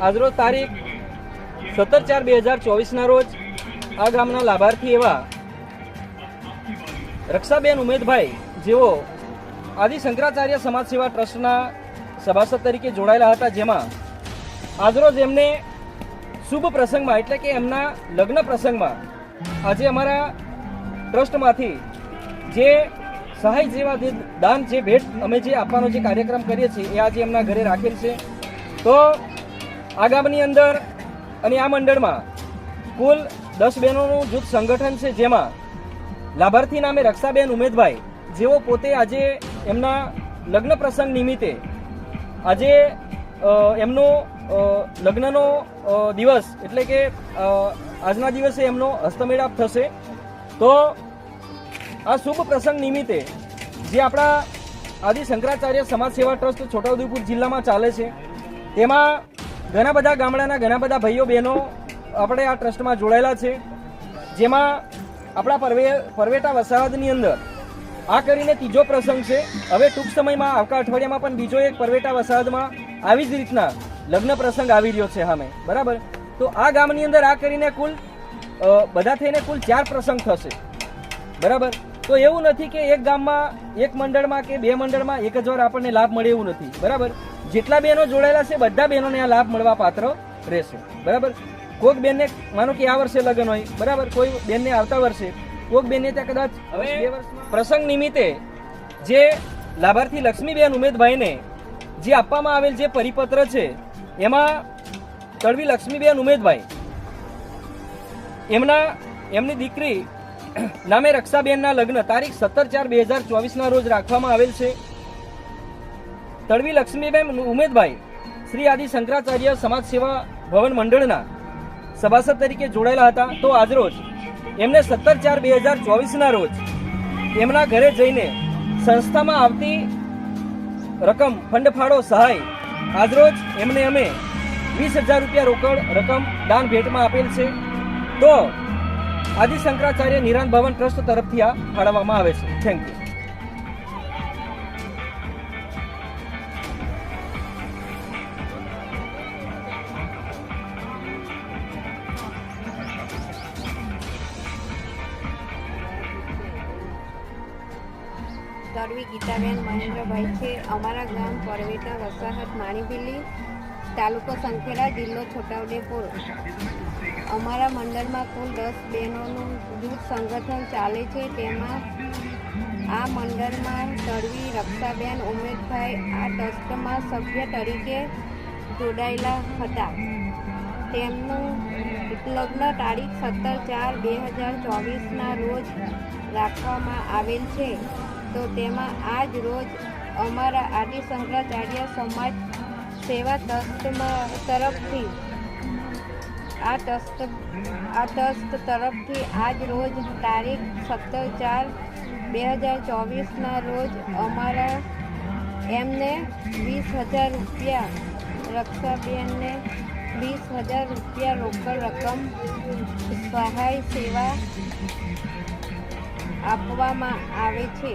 આજરોજ તારીખ 17/4/2024 રોજ આ ગામના લાભાર્થી એવા રક્ષાબેન ઉમેદભાઈ જેઓ આદિ શંકરાચાર્ય સમાજ સેવા ટ્રસ્ટના સભાસદ તરીકે જોડાયેલા હતા, જેમાં આજરોજ એમને શુભ પ્રસંગમાં એટલે કે એમના લગ્ન પ્રસંગમાં આજે અમારા ટ્રસ્ટમાંથી જે સહાય જેવા દાન જે ભેટ અમે જે આપવાનો જે કાર્યક્રમ કરીએ છીએ એ આજે એમના ઘરે રાખેલ છે। તો આ ગામની અંદર અને આ મંડળમાં કુલ 10 બહેનોનું જૂથ સંગઠન છે, જેમાં લાભાર્થી નામે રક્ષાબેન ઉમેદભાઈ જેઓ પોતે આજે એમના લગ્ન પ્રસંગ નિમિત્તે આજે એમનો લગ્નનો દિવસ એટલે કે આજના દિવસે એમનો હસ્તમેળાપ થશે। તો આ શુભ પ્રસંગ નિમિત્તે જે આપણા આદિ શંકરાચાર્ય સમાજ સેવા ટ્રસ્ટ છોટાઉદેપુર જિલ્લામાં ચાલે છે, તેમાં ઘણા બધા ગામડાના ઘણા બધા ભાઈઓ બહેનો આપણે આ ટ્રસ્ટમાં જોડાયેલા છે, જેમાં આપણા પરવેટા વસાહતની અંદર આ કરીને ત્રીજો પ્રસંગ છે। હવે ટૂંક સમયમાં આવતા અઠવાડિયામાં પણ બીજો એક પરવેટા વસાહતમાં આવી જ રીતના લગ્ન પ્રસંગ આવી રહ્યો છે સામે, બરાબર। તો આ ગામની અંદર આ કરીને કુલ બધા થઈને કુલ 4 પ્રસંગ થશે, બરાબર। તો એવું નથી કે એક ગામમાં એક મંડળમાં કે બે મંડળમાં એક જ વાર આપણને લાભ મળે એવું નથી, બરાબર। જેટલા બહેનો જોડાયેલા છે બધા બહેનોને આ લાભ મળવા પાત્ર રહેશે, બરાબર। કોઈક બેનને માનો કે આ વર્ષે લગ્ન હોય, બરાબર, કોઈ બેનને આવતા વર્ષે, કોઈક બેનને ત્યાં કદાચ હવે પ્રસંગ નિમિત્તે જે લાભાર્થી લક્ષ્મીબેન ઉમેદભાઈને જે આપવામાં આવેલ જે પરિપત્ર છે એમાં તળવી લક્ષ્મીબેન ઉમેદભાઈ એમની દીકરી નામે રક્ષાબેનના લગ્ન તારીખ 17/4/2024 રોજ રાખવામાં આવેલ છે। તળવી લક્ષ્મીબેન ઉમેદભાઈ શ્રી આદિ શંકરાચાર્ય સમાજ સેવા ભવન મંડળના સભાસદ તરીકે જોડાયેલા હતા। તો આજરોજ એમને 17/4/2024 રોજ એમના ઘરે જઈને સંસ્થામાં આવતી રકમ ફંડફાળો સહાય આજરોજ એમને અમે 20,000 રૂપિયા રોકડ રકમ દાન ભેટમાં આપેલ છે। તો આદિ શંકરાચાર્ય નિરાંત ભવન ટ્રસ્ટ તરફથી આ ફાળવવામાં આવે છે। Thank you. તળવી ગીતાબેન મહેન્દ્રભાઈ છે। અમારા ગામ પરવેટા વસાહત માણીભીલી, તાલુકો સંખેડા, જિલ્લો છોટાઉદેપુર। અમારા મંડળમાં કુલ 10 બહેનોનું જૂથ સંગઠન ચાલે છે, તેમાં આ મંડળમાં તળવી રક્ષાબેન ઉમેદભાઈ આ ટ્રસ્ટમાં સભ્ય તરીકે જોડાયેલા હતા। તેમનું લગ્ન તારીખ 17/4/2024 રોજ રાખવામાં આવેલ છે। તો તેમાં આજ રોજ અમારા આદિ શંકરાચાર્ય સમાજ સેવા ટ્રસ્ટમાં તરફથી આ ટ્રસ્ટ તરફથી આજ રોજ તારીખ 17/4/2024 રોજ અમારા એમને 20,000 રૂપિયા, રક્ષાબેનને 20,000 રૂપિયા રોકડ રકમ સહાય સેવા આપવામાં આવે છે।